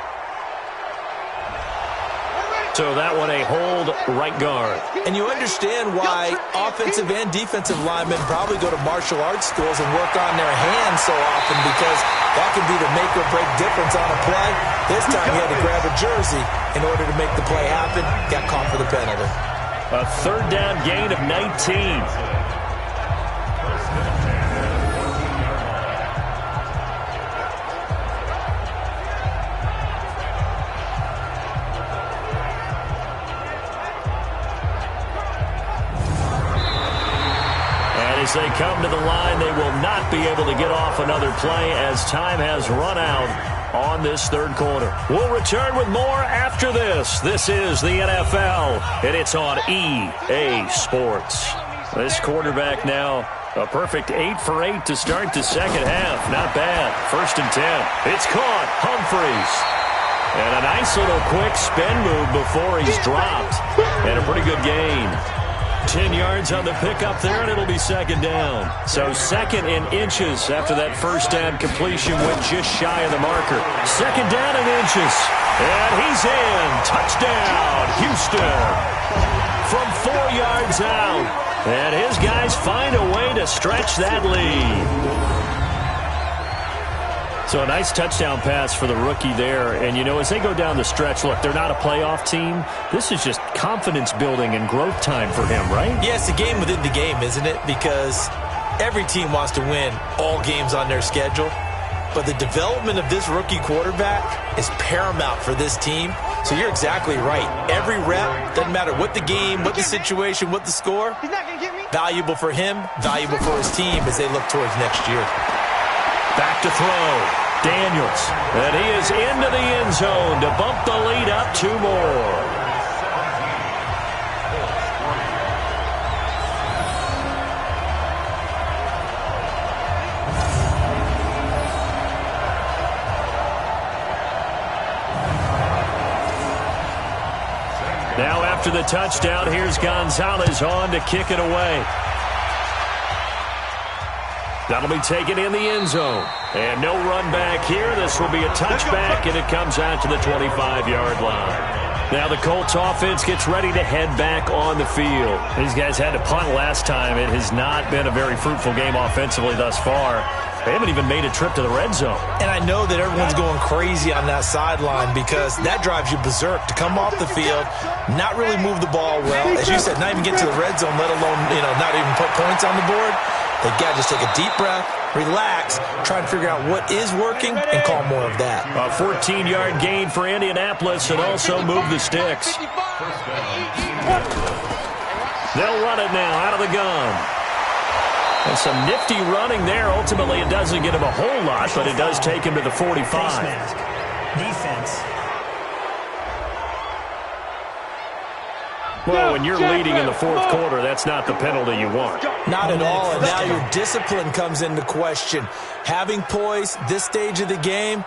So that one a hold right guard. And you understand why offensive and defensive linemen probably go to martial arts schools and work on their hands so often, because that can be the make or break difference on a play. This time he had to grab a jersey in order to make the play happen. Got caught for the penalty. A third down gain of 19. As they come to the line, they will not be able to get off another play as time has run out on this third quarter. We'll return with more after this. This is the NFL, and it's on EA Sports. This quarterback now a perfect 8 for 8 to start the second half. Not bad. 1st and 10. It's caught. Humphreys. And a nice little quick spin move before he's dropped. And a pretty good gain. 10 yards on the pickup there, and it'll be second down. So second in inches after that first down completion went just shy of the marker. Second down in inches. And he's in. Touchdown, Houston. From 4 yards out. And his guys find a way to stretch that lead. So a nice touchdown pass for the rookie there. And, you know, as they go down the stretch, look, they're not a playoff team. This is just confidence building and growth time for him, right? Yeah, it's a game within the game, isn't it? Because every team wants to win all games on their schedule. But the development of this rookie quarterback is paramount for this team. So you're exactly right. Every rep, doesn't matter what the game, what the situation, what the score, valuable for him, valuable for his team as they look towards next year. Back to throw. Daniels. And he is into the end zone to bump the lead up 2 more. Now after the touchdown, here's Gonzalez on to kick it away. That'll be taken in the end zone. And no run back here. This will be a touchback, and it comes out to the 25-yard line. Now the Colts offense gets ready to head back on the field. These guys had to punt last time. It has not been a very fruitful game offensively thus far. They haven't even made a trip to the red zone. And I know that everyone's going crazy on that sideline because that drives you berserk to come off the field, not really move the ball well. As you said, not even get to the red zone, let alone, not even put points on the board. They've got to just take a deep breath, relax, try and figure out what is working, and call more of that. A 14-yard gain for Indianapolis and also move the sticks. They'll run it now out of the gun. And some nifty running there. Ultimately, it doesn't get him a whole lot, but it does take him to the 45. Defense. Well, when you're leading in the fourth quarter, that's not the penalty you want. Not at all, and now your discipline comes into question. Having poise this stage of the game,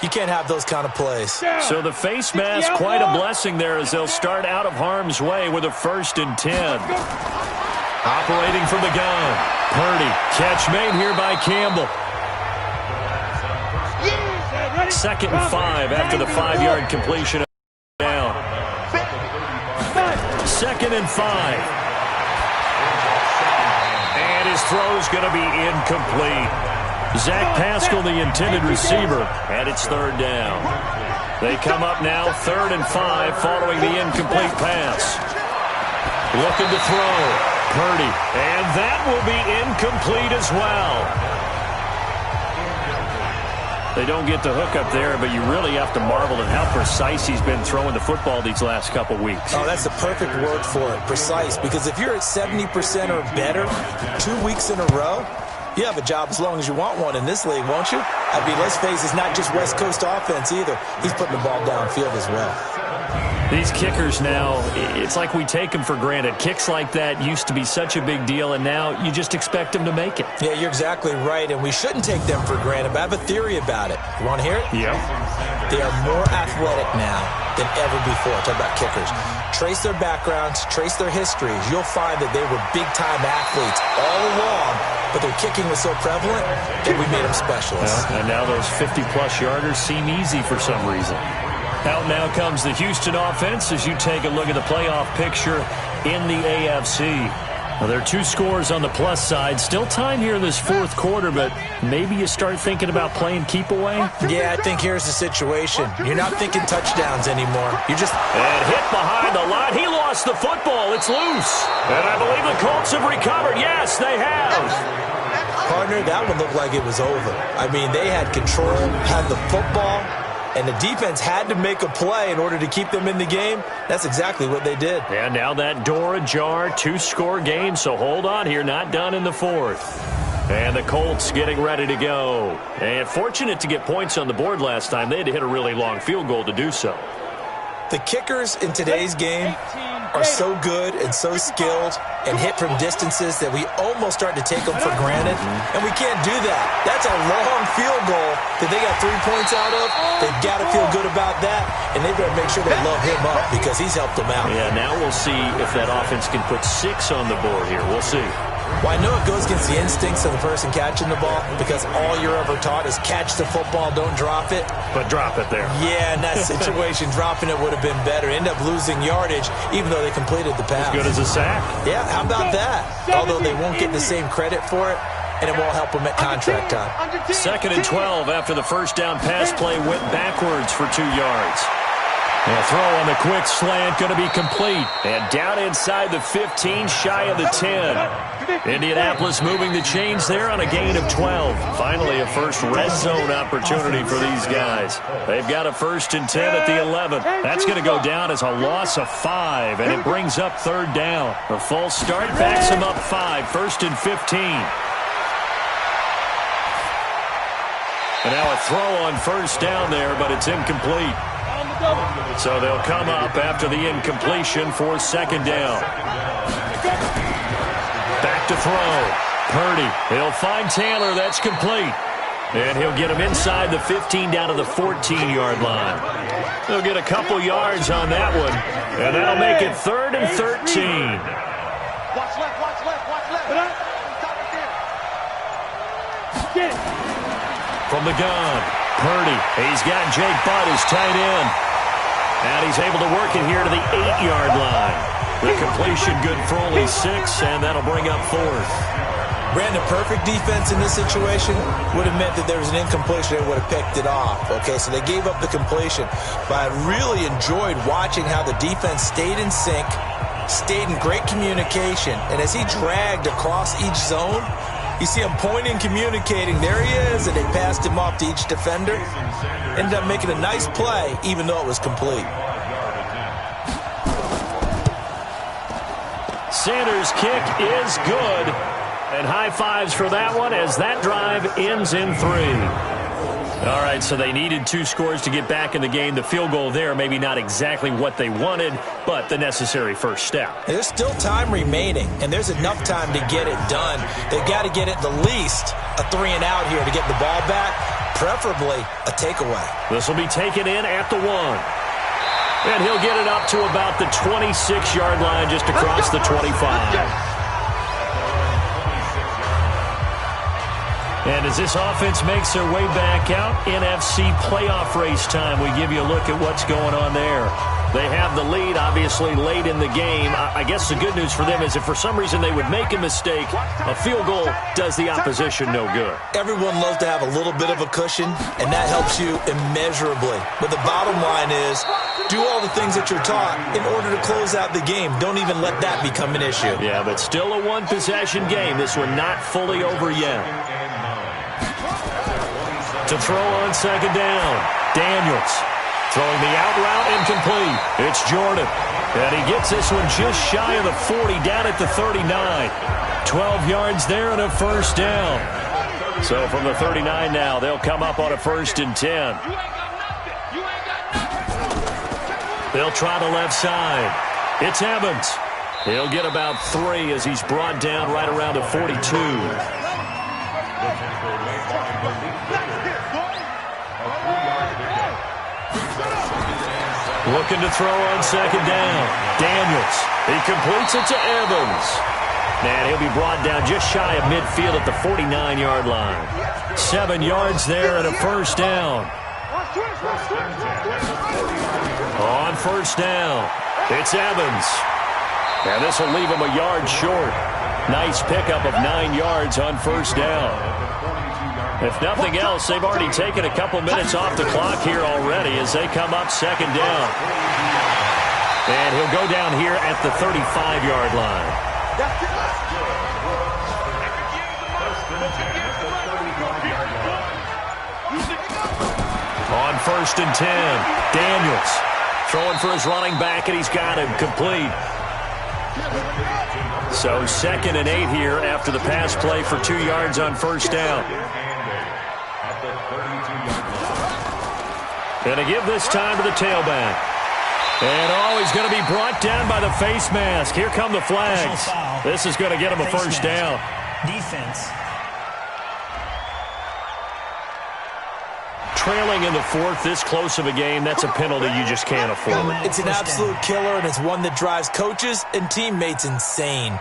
you can't have those kind of plays. So the face mask, quite a blessing there as they'll start out of harm's way with a 1st and 10. Operating from the gun. Purdy, catch made here by Campbell. 2nd and 5 after the 5-yard completion. Down. 2nd and 5. And his throw's going to be incomplete. Zach Pascal, the intended receiver, and it's 3rd down. They come up now 3rd and 5 following the incomplete pass. Looking to throw. Purdy, and that will be incomplete as well. They don't get the hook up there, but you really have to marvel at how precise he's been throwing the football these last couple weeks. Oh, that's the perfect word for it, precise, because if you're at 70% or better 2 weeks in a row, you have a job as long as you want one in this league, won't you? I mean, let's face it, it's not just West Coast offense either. He's putting the ball downfield as well. These kickers now, it's like we take them for granted. Kicks like that used to be such a big deal, and now you just expect them to make it. Yeah, you're exactly right, and we shouldn't take them for granted, but I have a theory about it. You want to hear it? Yeah. They are more athletic now than ever before. Talk about kickers. Trace their backgrounds, trace their histories. You'll find that they were big-time athletes all along, but their kicking was so prevalent that we made them specialists. Yeah, and now those 50-plus yarders seem easy for some reason. Out now comes the Houston offense as you take a look at the playoff picture in the AFC. Well, there are 2 scores on the plus side. Still time here in this fourth quarter, but maybe you start thinking about playing keep away? Yeah, I think here's the situation. You're not thinking touchdowns anymore. You're just... And hit behind the line. He lost the football. It's loose. And I believe the Colts have recovered. Yes, they have. Partner, that one looked like it was over. I mean, they had control, had the football, and the defense had to make a play in order to keep them in the game. That's exactly what they did. And now that door ajar, 2-score game, so hold on here, not done in the fourth. And the Colts getting ready to go. And fortunate to get points on the board last time. They had to hit a really long field goal to do so. The kickers in today's game are so good and so skilled and hit from distances that we almost start to take them for granted, and we can't do that. That's a long field goal that they got 3 points out of. They've got to feel good about that, and they better make sure they love him up because he's helped them out. Yeah, now we'll see if that offense can put 6 on the board here. We'll see. Well, I know it goes against the instincts of the person catching the ball because all you're ever taught is catch the football, don't drop it. But drop it there. Yeah, in that situation, dropping it would have been better. End up losing yardage even though they completed the pass. As good as a sack. Yeah, how about that? Although they won't get the same credit for it, and it won't help them at contract time. 2nd and 12 after the first down pass play went backwards for 2 yards. And a throw on the quick slant going to be complete. And down inside the 15, shy of the 10. Indianapolis moving the chains there on a gain of 12. Finally, a first red zone opportunity for these guys. They've got a 1st and 10 at the 11. That's going to go down as a loss of 5, and it brings up 3rd down. A false start backs them up 5, 1st and 15. And now a throw on 1st down there, but it's incomplete. So they'll come up after the incompletion for 2nd down. Back to throw. Purdy. He'll find Taylor. That's complete. And he'll get him inside the 15 down to the 14-yard line. He'll get a couple yards on that one. And that'll make it 3rd and 13. Watch left, watch left, watch left. Stop it there. From the gun, Purdy. He's got Jake Butt as tight end. And he's able to work it here to the 8-yard line. The completion good for only 6, and that'll bring up 4th. Brandon, perfect defense in this situation would have meant that there was an incompletion. They would have picked it off. Okay, so they gave up the completion. But I really enjoyed watching how the defense stayed in sync, stayed in great communication. And as he dragged across each zone, you see him pointing, communicating. There he is, and they passed him off to each defender. Ended up making a nice play, even though it was complete. Sanders' kick is good. And high fives for that one as that drive ends in 3. All right, so they needed 2 scores to get back in the game. The field goal there, maybe not exactly what they wanted, but the necessary first step. There's still time remaining, and there's enough time to get it done. They've got to get at the least a 3-and-out here to get the ball back, preferably a takeaway. This will be taken in at the 1. And he'll get it up to about the 26-yard line just across the 25. And as this offense makes their way back out, NFC playoff race time, we give you a look at what's going on there. They have the lead, obviously, late in the game. I guess the good news for them is if for some reason they would make a mistake, a field goal does the opposition no good. Everyone loves to have a little bit of a cushion, and that helps you immeasurably. But the bottom line is, do all the things that you're taught in order to close out the game. Don't even let that become an issue. Yeah, but still a one-possession game. This one not fully over yet. To throw on 2nd down, Daniels. Throwing the out route incomplete. It's Jordan. And he gets this one just shy of the 40, down at the 39. 12 yards there and a 1st down. So from the 39 now, they'll come up on a 1st and 10. They'll try the left side. It's Evans. He'll get about 3 as he's brought down right around the 42. Looking to throw on 2nd down. Daniels. He completes it to Evans. And he'll be brought down just shy of midfield at the 49-yard line. 7 yards there and a 1st down. On 1st down, it's Evans. And this will leave him a yard short. Nice pickup of 9 yards on first down. If nothing else, they've already taken a couple minutes off the clock here already as they come up second down. And he'll go down here at the 35-yard line. On first and 10, Daniels throwing for his running back, and he's got him complete. So 2nd and 8 here after the pass play for 2 yards on first down. Going to give this time to the tailback. And he's going to be brought down by the face mask. Here come the flags. This is going to get him a first down. Defense. Trailing in the 4th, this close of a game, that's a penalty you just can't afford. It's an absolute killer, and it's one that drives coaches and teammates insane.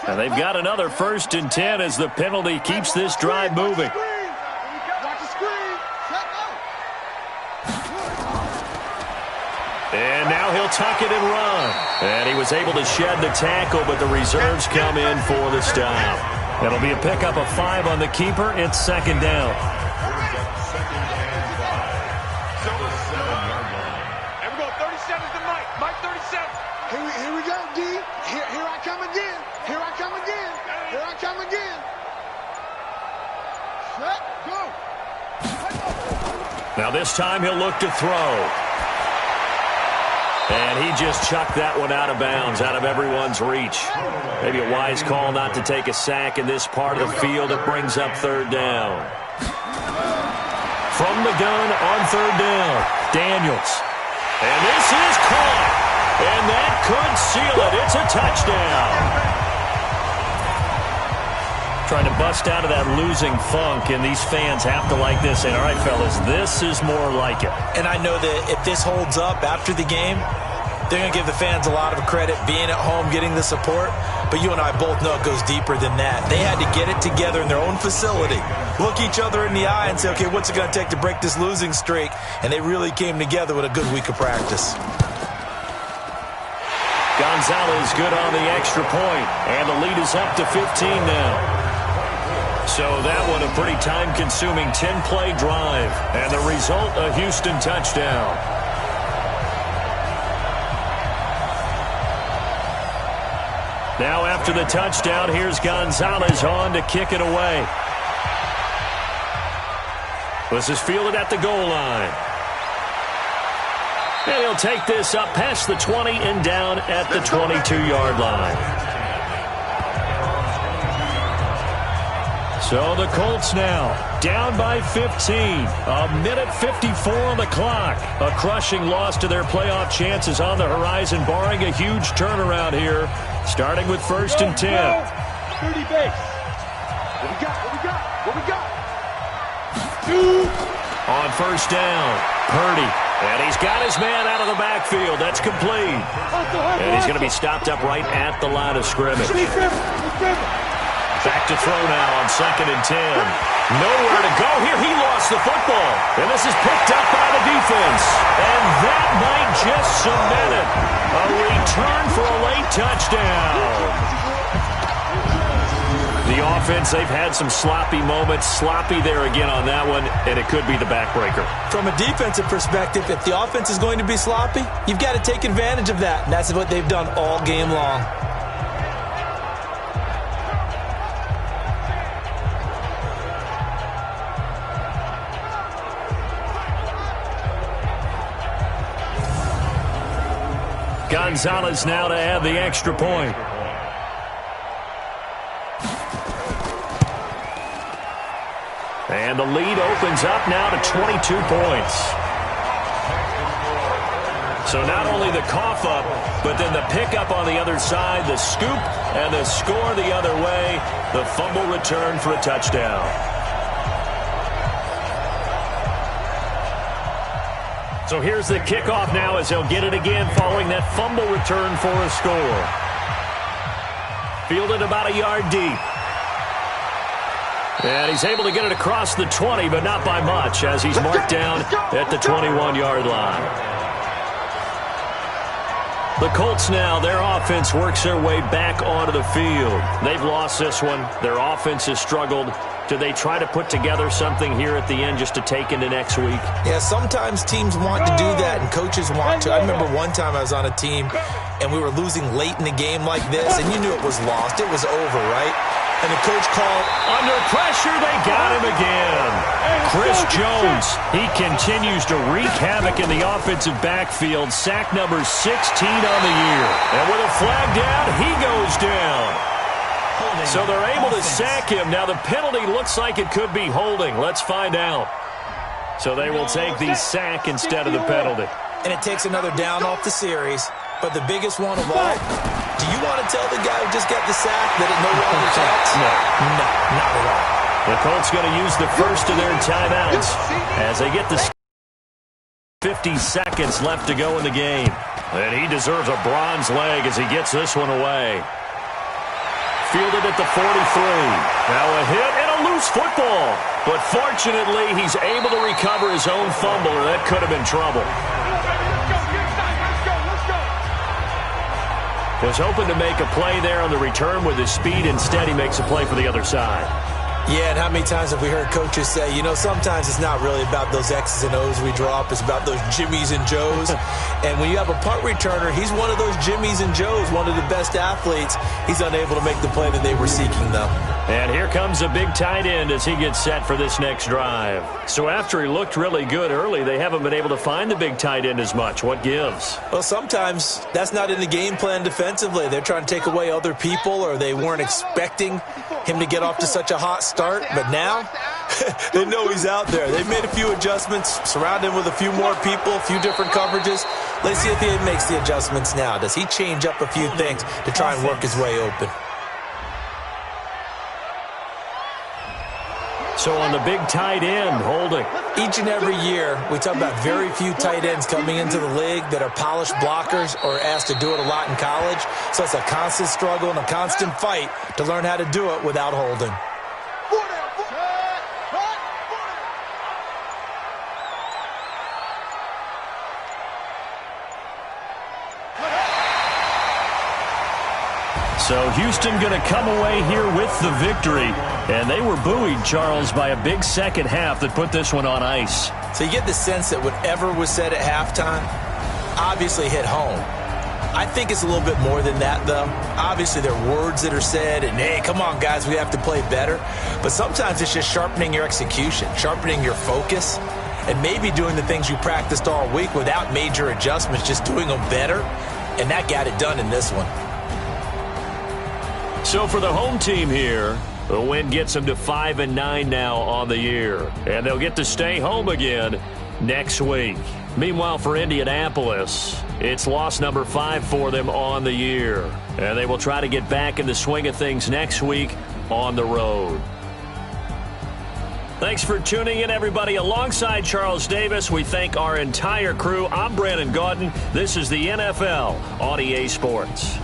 And they've got another 1st and 10 as the penalty keeps this drive moving. And now he'll tuck it and run. And he was able to shed the tackle, but the reserves come in for the stop. It'll be a pickup of 5 on the keeper. It's 2nd down. Everyone, 30 seconds to Mike. Mike, 30 seconds. Here we go, D. Here I come again. Here I come again. Here I come again. Set, go. Now this time he'll look to throw. And he just chucked that one out of bounds, out of everyone's reach. Maybe a wise call not to take a sack in this part of the field. It brings up 3rd down. From the gun on 3rd down, Daniels. And this is caught. And that could seal it. It's a touchdown. Trying to bust out of that losing funk, and these fans have to like this. And all right, fellas, this is more like it. And I know that if this holds up after the game, they're going to give the fans a lot of credit, being at home, getting the support. But you and I both know it goes deeper than that. They had to get it together in their own facility, look each other in the eye and say, okay, what's it going to take to break this losing streak? And they really came together with a good week of practice. Gonzalez good on the extra point, and the lead is up to 15 now. So that one a pretty time-consuming 10-play drive. And the result, a Houston touchdown. Now after the touchdown, here's Gonzalez on to kick it away. This is fielded at the goal line. And he'll take this up past the 20 and down at the 22-yard line. So the Colts now down by 15. A minute 54 on the clock. A crushing loss to their playoff chances on the horizon, barring a huge turnaround here, starting with 1st and 10. 30 base. What we got? What we got? What we got? On first down, Purdy. And he's got his man out of the backfield. That's complete. And he's going to be stopped up right at the line of scrimmage. Back to throw now on 2nd and 10. Nowhere to go here. He lost the football. And this is picked up by the defense. And that might just cement it. A return for a late touchdown. The offense, they've had some sloppy moments. Sloppy there again on that one, and it could be the backbreaker. From a defensive perspective, if the offense is going to be sloppy, you've got to take advantage of that. And that's what they've done all game long. Gonzalez now to add the extra point. And the lead opens up now to 22 points. So not only the cough up, but then the pickup on the other side, the scoop, and the score the other way. The fumble return for a touchdown. So here's the kickoff now as he'll get it again following that fumble return for a score. Fielded about a yard deep. And he's able to get it across the 20, but not by much as he's marked down at the 21-yard line. The Colts now, their offense works their way back onto the field. They've lost this one. Their offense has struggled. Do they try to put together something here at the end just to take into next week? Yeah, sometimes teams want to do that and coaches want to. I remember one time I was on a team and we were losing late in the game like this, and you knew it was lost. It was over, right? And the coach called. Under pressure, they got him again. Chris Jones, he continues to wreak havoc in the offensive backfield. Sack number 16 on the year. And with a flag down, he goes down. So they're able to sack him. Now the penalty looks like it could be holding. Let's find out. So they will take the sack instead of the penalty. And it takes another down off the series. But the biggest one of all, do you want to tell the guy who just got the sack that it no longer counts? No. No, not at all. The Colts going to use the first of their timeouts as they get the 50 seconds left to go in the game. And he deserves a bronze leg as he gets this one away. Fielded at the 43. Now a hit and a loose football. But fortunately, he's able to recover his own fumble, or that could have been trouble. Was hoping to make a play there on the return with his speed. Instead, he makes a play for the other side. Yeah, and how many times have we heard coaches say, you know, sometimes it's not really about those X's and O's we drop. It's about those Jimmies and Joes. And when you have a punt returner, he's one of those Jimmies and Joes, one of the best athletes. He's unable to make the play that they were seeking, though. And here comes a big tight end as he gets set for this next drive. So after he looked really good early, they haven't been able to find the big tight end as much. What gives? Well, sometimes that's not in the game plan defensively. They're trying to take away other people, or they weren't expecting him to get off to such a hot start. But now, they know he's out there. They've made a few adjustments, surrounded him with a few more people, a few different coverages. Let's see if he makes the adjustments now. Does he change up a few things to try and work his way open? So on the big tight end, holding. Each and every year, we talk about very few tight ends coming into the league that are polished blockers or asked to do it a lot in college. So it's a constant struggle and a constant fight to learn how to do it without holding. So Houston going to come away here with the victory. And they were buoyed, Charles, by a big second half that put this one on ice. So you get the sense that whatever was said at halftime obviously hit home. I think it's a little bit more than that, though. Obviously, there are words that are said, and, hey, come on, guys, we have to play better. But sometimes it's just sharpening your execution, sharpening your focus, and maybe doing the things you practiced all week without major adjustments, just doing them better. And that got it done in this one. So for the home team here, the win gets them to 5-9 now on the year. And they'll get to stay home again next week. Meanwhile, for Indianapolis, it's loss number 5 for them on the year. And they will try to get back in the swing of things next week on the road. Thanks for tuning in, everybody. Alongside Charles Davis, we thank our entire crew. I'm Brandon Gaudin. This is the NFL on EA Sports.